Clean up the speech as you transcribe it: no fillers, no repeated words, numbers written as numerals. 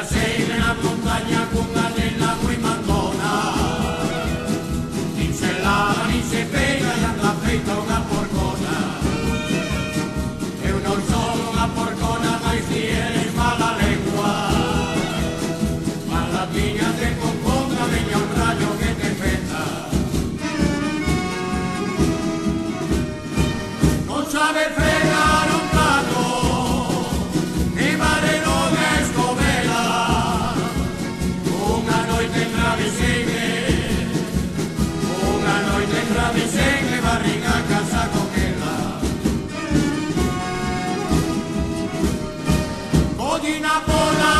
sei nella montagna con una nella cui mandona. Ni se lava, ni se pega e anda feita una porcona. Eu non sono una porcona, ma tienes mala lengua. Ma la piña te componga, venga un rayo que te peta. Non sabe fregar un plato, ni mare non è scovela. Una noite en Travisegue, una noite en Travisegue, barriga a casa con ella. Godina por la